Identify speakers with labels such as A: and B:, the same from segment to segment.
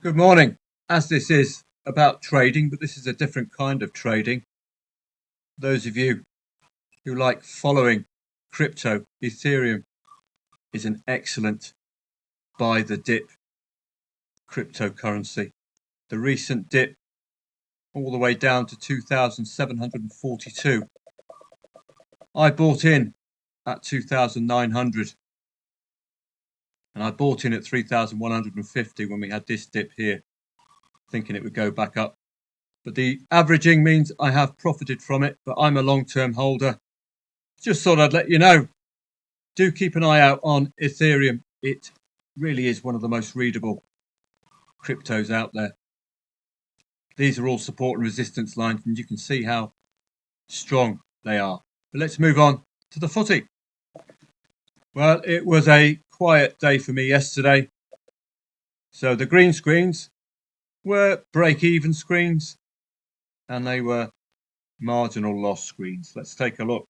A: Good morning. As this is about trading, but this is a different kind of trading. Those of you who like following crypto, Ethereum is an excellent buy the dip cryptocurrency. The recent dip all the way down to 2,742. I bought in at 2,900 and I bought in at 3,150 when we had this dip here, thinking it would go back up. But the averaging means I have profited from it, but I'm a long-term holder. Just thought I'd let you know. Do keep an eye out on Ethereum. It really is one of the most readable cryptos out there. These are all support and resistance lines, and you can see how strong they are. But let's move on to the footy. Well, it was a quiet day for me yesterday. So the green screens were break-even screens, and they were marginal loss screens. Let's take a look.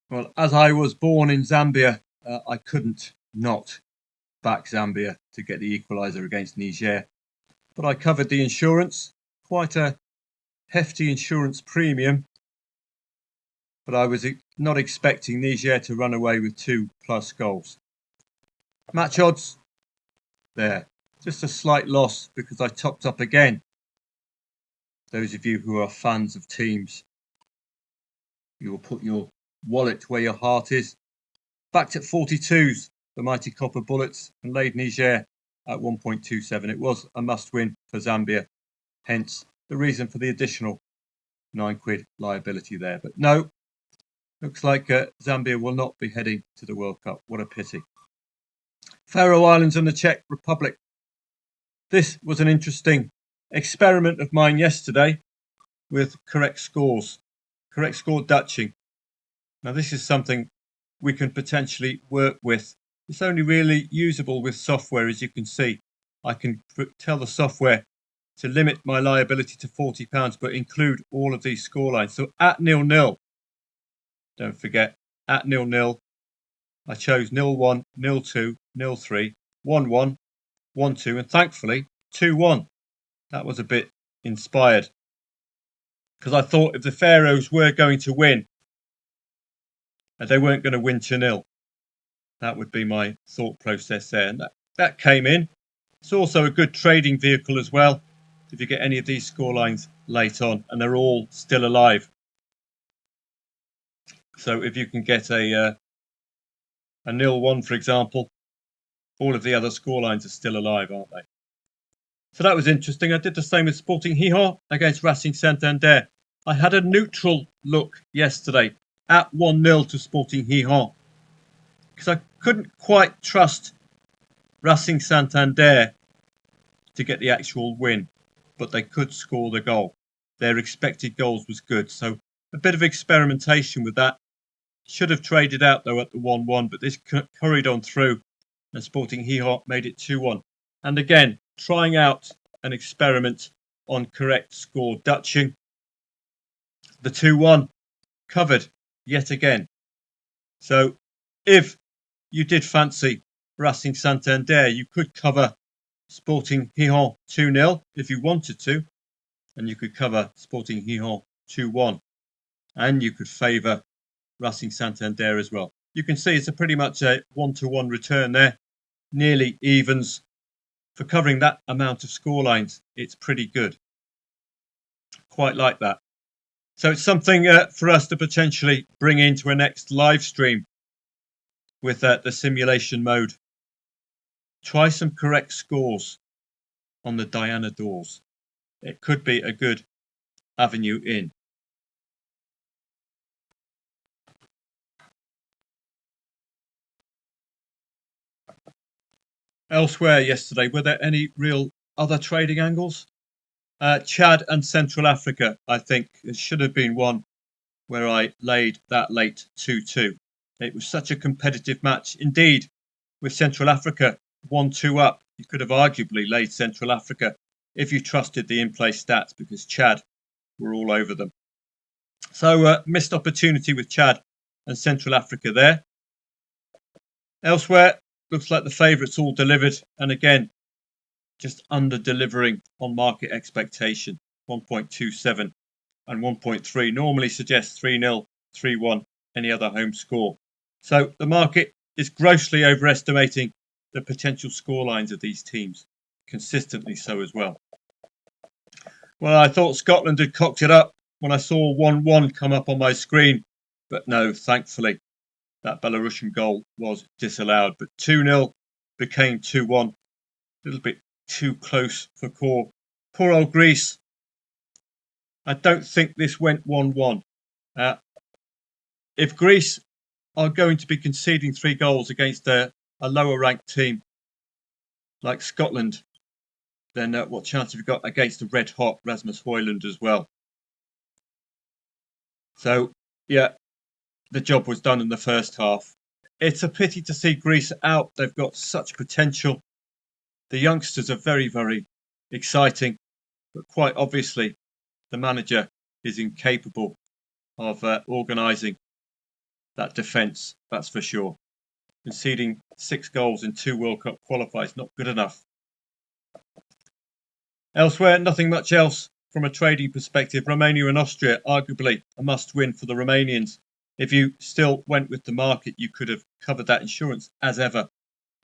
A: Well, as I was born in Zambia, I couldn't not back Zambia to get the equaliser against Niger. But I covered the insurance, quite a hefty insurance premium. But I was not expecting Niger to run away with 2+ goals. Match odds, there. Just a slight loss because I topped up again. Those of you who are fans of teams, you will put your wallet where your heart is. Backed at 42s, the mighty Copper Bullets, and laid Niger at 1.27. It was a must-win for Zambia, hence the reason for the additional £9 liability there. But no, looks like Zambia will not be heading to the World Cup. What a pity. Faroe Islands and the Czech Republic. This was an interesting experiment of mine yesterday with correct score Dutching. Now this is something we can potentially work with. It's only really usable with software, as you can see. I can tell the software to limit my liability to £40, but include all of these scorelines. So at 0-0, don't forget, at 0-0, I chose 0-1, 0-2, 0-3, 1-1, 1-2, and thankfully 2-1. That was a bit inspired, because I thought if the Faroes were going to win, and they weren't going to win 2-0, that would be my thought process there. And that came in. It's also a good trading vehicle as well, if you get any of these scorelines late on, and they're all still alive. So if you can get a 0-1, for example, all of the other scorelines are still alive, aren't they? So that was interesting. I did the same with Sporting Gijón against Racing Santander. I had a neutral look yesterday at 1-0 to Sporting Gijón, because I couldn't quite trust Racing Santander to get the actual win, but they could score the goal. Their expected goals was good, so a bit of experimentation with that. Should have traded out though at the 1-1, but this hurried on through, and Sporting Gijón made it 2-1. And again, trying out an experiment on correct score Dutching. The 2-1 covered yet again. So if you did fancy Racing Santander, you could cover Sporting Gijón 2-0 if you wanted to, and you could cover Sporting Gijón 2-1, and you could favour Racing Santander as well. You can see it's a pretty much a 1-to-1 return there, nearly evens. For covering that amount of scorelines, it's pretty good. Quite like that. So it's something for us to potentially bring into a next live stream with the simulation mode. Try some correct scores on the Diana doors. It could be a good avenue in. Elsewhere yesterday, were there any real other trading angles? Chad and Central Africa, I think it should have been one where I laid that late 2-2. It was such a competitive match. Indeed, with Central Africa 1-2 up, you could have arguably laid Central Africa if you trusted the in-play stats, because Chad were all over them. So missed opportunity with Chad and Central Africa there. Elsewhere, looks like the favourites all delivered, and again, just under delivering on market expectation. 1.27 and 1.3 normally suggests 3-0, 3-1, any other home score. So the market is grossly overestimating the potential scorelines of these teams, consistently so as well. Well, I thought Scotland had cocked it up when I saw 1-1 come up on my screen, but no, thankfully, that Belarusian goal was disallowed. But 2-0 became 2-1, a little bit too close for Cork. Poor old Greece. I don't think this went 1-1. If Greece are going to be conceding 3 goals against a lower ranked team like Scotland, then what chance have you got against the red hot Rasmus Højlund as well? So, yeah, the job was done in the first half. It's a pity to see Greece out. They've got such potential. The youngsters are very, very exciting, but quite obviously the manager is incapable of organising that defence, that's for sure. Conceding 6 goals in 2 World Cup qualifiers, not good enough. Elsewhere, nothing much else from a trading perspective. Romania and Austria, arguably a must-win for the Romanians. If you still went with the market, you could have covered that insurance as ever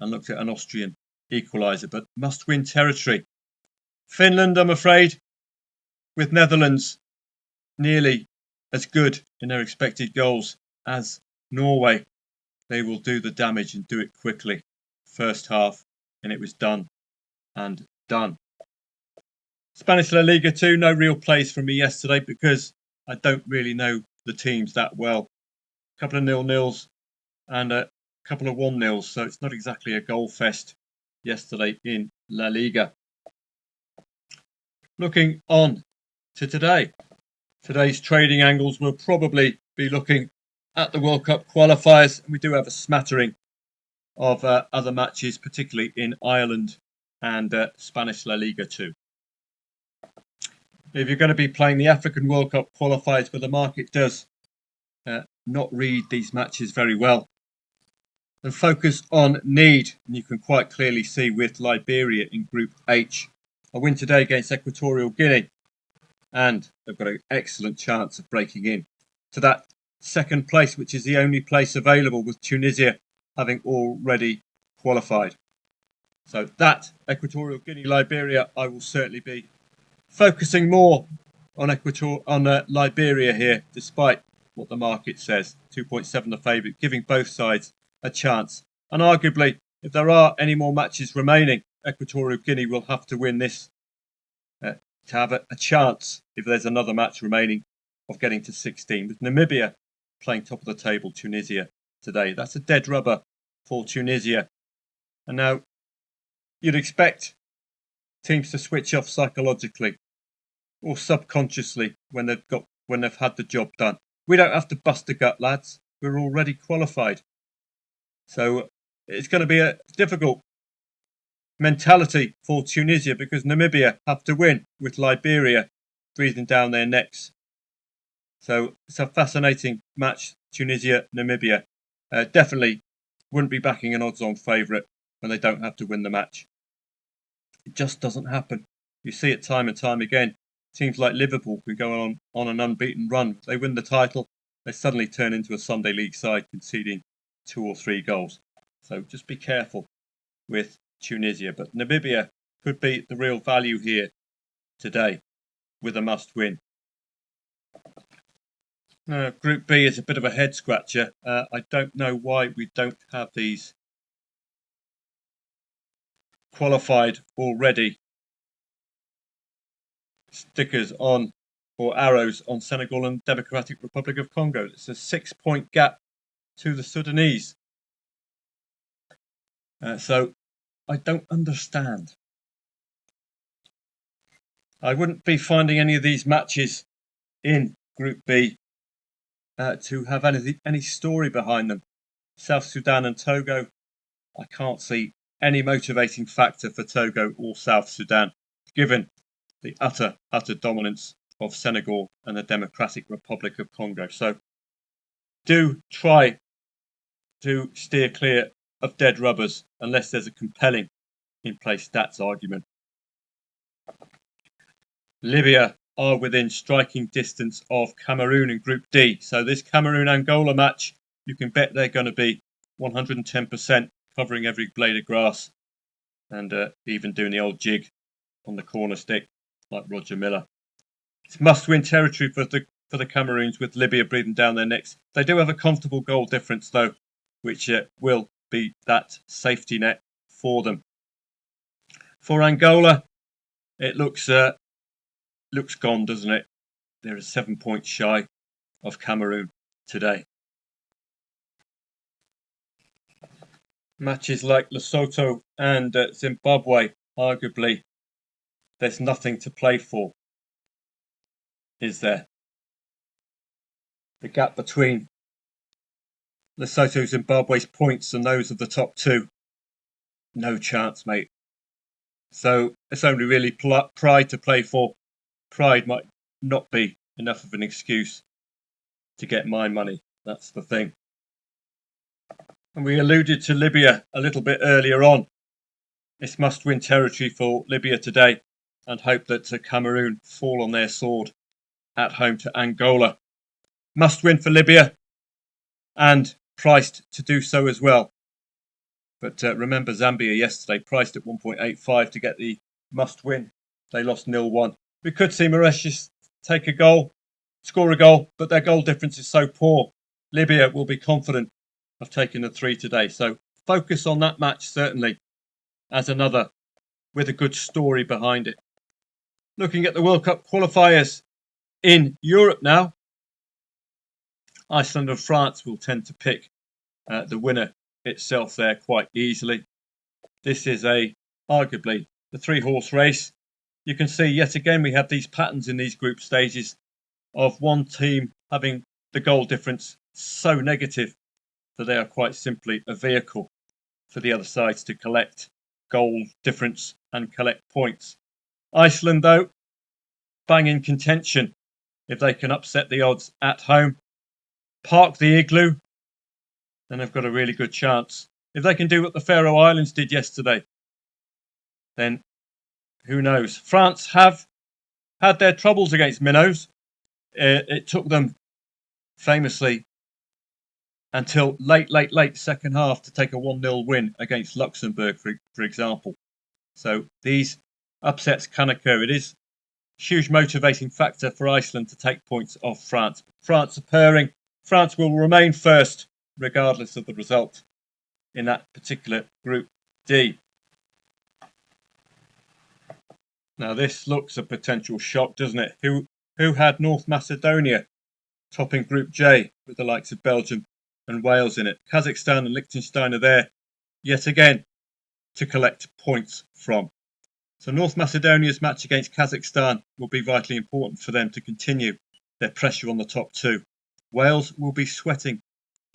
A: and looked at an Austrian equaliser, but must-win territory. Finland, I'm afraid, with Netherlands nearly as good in their expected goals as Norway. They will do the damage and do it quickly. First half, and it was done and done. Spanish La Liga 2, no real plays from me yesterday because I don't really know the teams that well. A couple of 0-0s and a couple of 1-0s, so it's not exactly a goal fest yesterday in La Liga. Looking on to today. Today's trading angles will probably be looking at the World Cup qualifiers. We do have a smattering of other matches, particularly in Ireland and Spanish La Liga 2. If you're going to be playing the African World Cup qualifiers, where the market does not read these matches very well, then focus on need. And you can quite clearly see with Liberia in Group H, a win today against Equatorial Guinea, and they've got an excellent chance of breaking in to that second place, which is the only place available, with Tunisia having already qualified. So that Equatorial Guinea, Liberia, I will certainly be focusing more on Liberia here, despite what the market says. 2.7 the favourite, giving both sides a chance. And arguably, if there are any more matches remaining, Equatorial Guinea will have to win this to have a chance, if there's another match remaining, of getting to 16. With Namibia playing top of the table, Tunisia today. That's a dead rubber for Tunisia. And now you'd expect teams to switch off psychologically or subconsciously when they've had the job done. We don't have to bust a gut, lads. We're already qualified. So it's going to be a difficult mentality for Tunisia because Namibia have to win, with Liberia breathing down their necks. So it's a fascinating match, Tunisia-Namibia. Definitely wouldn't be backing an odds-on favourite when they don't have to win the match. It just doesn't happen. You see it time and time again. Teams like Liverpool can go on an unbeaten run. They win the title, they suddenly turn into a Sunday League side, conceding 2 or 3 goals. So just be careful with Tunisia. But Namibia could be the real value here today with a must-win. Group B is a bit of a head scratcher. I don't know why we don't have these qualified already stickers on, or arrows on, Senegal and Democratic Republic of Congo. It's a 6-point gap to the Sudanese. So I don't understand. I wouldn't be finding any of these matches in Group B to have any story behind them. South Sudan and Togo, I can't see any motivating factor for Togo or South Sudan, given the utter dominance of Senegal and the Democratic Republic of Congo. So do try to steer clear of dead rubbers unless there's a compelling in-play stats argument Libya are within striking distance of Cameroon in Group D. So this Cameroon-Angola match, you can bet they're going to be 110% covering every blade of grass and even doing the old jig on the corner stick like Roger Miller. It's must-win territory for the Cameroons, with Libya breathing down their necks. They do have a comfortable goal difference though, which will be that safety net for them. For Angola, it looks gone, doesn't it? They're 7 points shy of Cameroon today. Matches like Lesotho and Zimbabwe, arguably, there's nothing to play for, is there? The gap between Lesotho and Zimbabwe's points and those of the top two, no chance, mate. So it's only really pride to play for. Pride might not be enough of an excuse to get my money. That's the thing. And we alluded to Libya a little bit earlier on. It's must-win territory for Libya today, and hope that Cameroon fall on their sword at home to Angola. Must-win for Libya, and priced to do so as well. But remember Zambia yesterday, priced at 1.85 to get the must-win. They lost 0-1. We could see Mauritius take a goal, score a goal, but their goal difference is so poor. Libya will be confident of taking the 3 today. So focus on that match, certainly, as another with a good story behind it. Looking at the World Cup qualifiers in Europe now, Iceland and France will tend to pick the winner itself there quite easily. This is arguably the 3-horse race. You can see yet again we have these patterns in these group stages of one team having the goal difference so negative that they are quite simply a vehicle for the other sides to collect goal difference and collect points. Iceland, though, bang in contention if they can upset the odds at home, park the igloo, then they've got a really good chance. If they can do what the Faroe Islands did yesterday, then who knows? France have had their troubles against minnows. It took them famously until late second half to take a 1-0 win against Luxembourg, for example. So these upsets can occur. It is a huge motivating factor for Iceland to take points off France. France are purring. France will remain first regardless of the result in that particular Group D. Now this looks a potential shock, doesn't it? Who had North Macedonia topping Group J with the likes of Belgium and Wales in it? Kazakhstan and Liechtenstein are there yet again to collect points from. So North Macedonia's match against Kazakhstan will be vitally important for them to continue their pressure on the top two. Wales will be sweating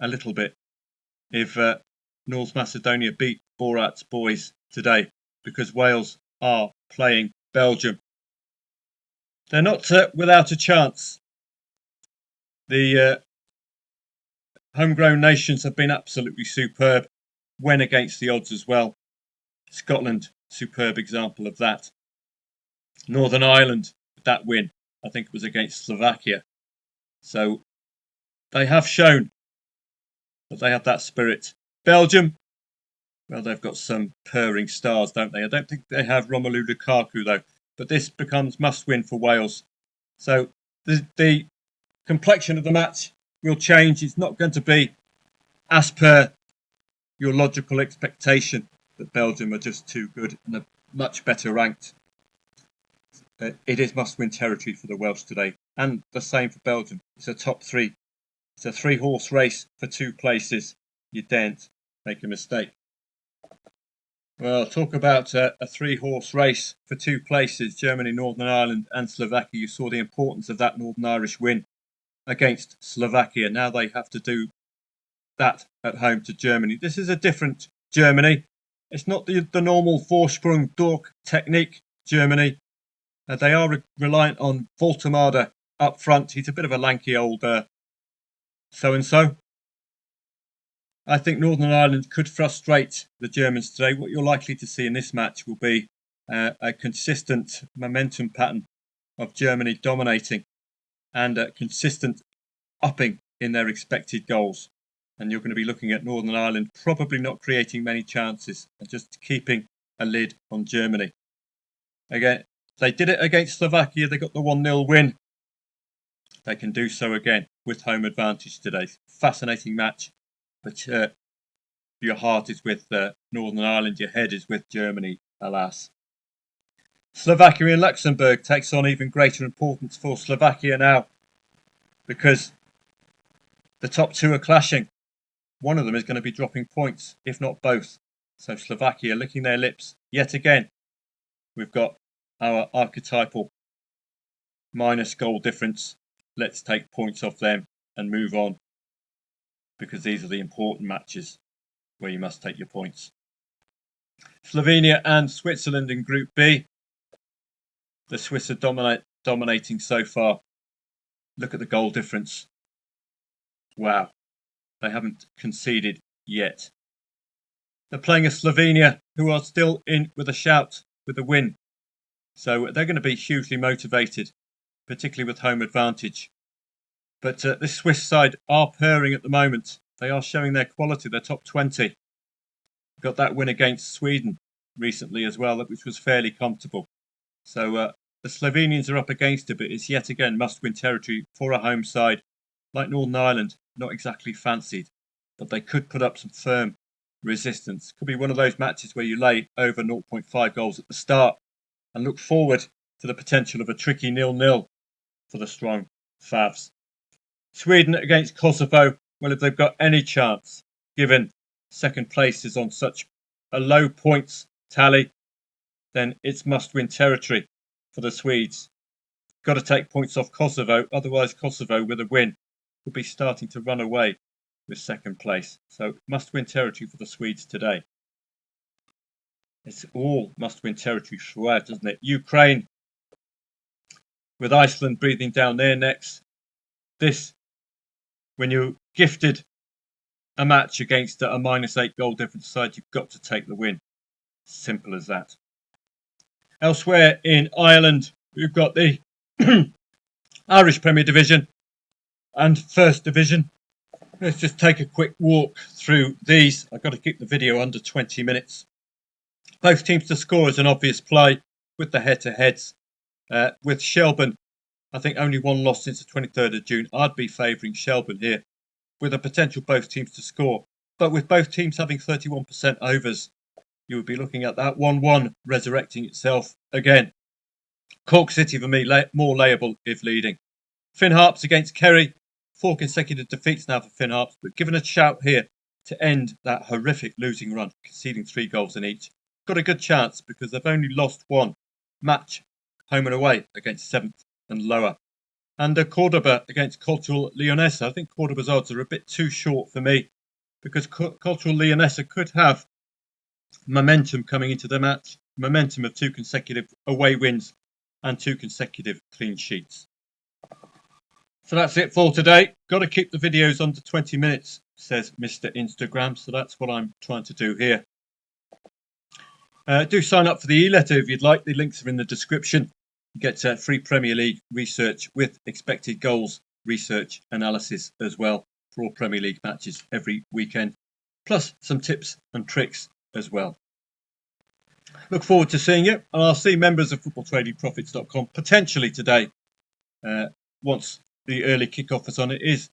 A: a little bit if North Macedonia beat Borat's boys today, because Wales are playing Belgium. They're not without a chance. The homegrown nations have been absolutely superb when against the odds as well. Scotland, superb example of that. Northern Ireland, that win, I think it was against Slovakia. So they have shown that they have that spirit. Belgium, well, they've got some purring stars, don't they? I don't think they have Romelu Lukaku, though. But this becomes must-win for Wales. So the complexion of the match will change. It's not going to be as per your logical expectation that Belgium are just too good and are much better ranked. It is must-win territory for the Welsh today, and the same for Belgium. It's a top 3. It's a 3-horse race for 2 places. You daren't make a mistake. Well, talk about a 3-horse race for 2 places. Germany, Northern Ireland and Slovakia. You saw the importance of that Northern Irish win against Slovakia. Now they have to do that at home to Germany. This is a different Germany. It's not the normal Vorsprung durch technique Germany. They are reliant on Voltemade up front. He's a bit of a lanky old so-and-so. I think Northern Ireland could frustrate the Germans today. What you're likely to see in this match will be a consistent momentum pattern of Germany dominating and consistent upping in their expected goals. And you're going to be looking at Northern Ireland probably not creating many chances and just keeping a lid on Germany. Again, they did it against Slovakia. They got the 1-0 win. They can do so again with home advantage today. Fascinating match. But your heart is with Northern Ireland. Your head is with Germany, alas. Slovakia and Luxembourg takes on even greater importance for Slovakia now, because the top two are clashing. One of them is going to be dropping points, if not both. So Slovakia licking their lips yet again. We've got our archetypal minus goal difference. Let's take points off them and move on, because these are the important matches where you must take your points. Slovenia and Switzerland in Group B. The Swiss are dominating so far. Look at the goal difference. Wow. They haven't conceded yet. They're playing a Slovenia who are still in with a shout, with a win. So they're going to be hugely motivated, particularly with home advantage. But this Swiss side are purring at the moment. They are showing their quality. They're top 20. Got that win against Sweden recently as well, which was fairly comfortable. So the Slovenians are up against it, but it's yet again must-win territory for a home side. Like Northern Ireland, not exactly fancied, but they could put up some firm resistance. Could be one of those matches where you lay over 0.5 goals at the start and look forward to the potential of a tricky 0-0 for the strong Favs. Sweden against Kosovo. Well, if they've got any chance, given second place is on such a low points tally, then it's must-win territory for the Swedes. Got to take points off Kosovo, otherwise Kosovo with a win could be starting to run away with second place. So must-win territory for the Swedes today. It's all must-win territory throughout, isn't it? Ukraine, with Iceland breathing down their necks. This, when you're gifted a match against a -8 goal difference side, you've got to take the win. Simple as that. Elsewhere in Ireland, we've got the Irish Premier Division and First Division. Let's just take a quick walk through these. I've got to keep the video under 20 minutes. Both teams to score is an obvious play with the head-to-heads. With Shelbourne, I think only one loss since the 23rd of June. I'd be favouring Shelbourne here, with a potential both teams to score. But with both teams having 31% overs, you would be looking at that 1-1 resurrecting itself again. Cork City for me, more layable if leading. Finn Harps against Kerry. 4 consecutive defeats now for Finn Harps, but given a shout here to end that horrific losing run, conceding 3 goals in each. Got a good chance because they've only lost one match, home and away, against 7th and lower. And Cordoba against Cultural Leonesa. I think Cordoba's odds are a bit too short for me, because Cultural Leonesa could have momentum coming into the match. Momentum of 2 consecutive away wins and 2 consecutive clean sheets. So that's it for today. Got to keep the videos under 20 minutes, says Mr. Instagram. So that's what I'm trying to do here. Do sign up for the e-letter if you'd like. The links are in the description. You get free Premier League research with expected goals, research, analysis as well for all Premier League matches every weekend. Plus some tips and tricks as well. Look forward to seeing you. And I'll see members of footballtradingprofits.com potentially today. Once the early kickoff is on. It is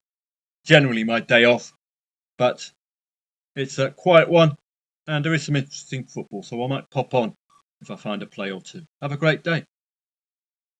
A: generally my day off, but it's a quiet one and there is some interesting football, so I might pop on if I find a play or two. Have a great day.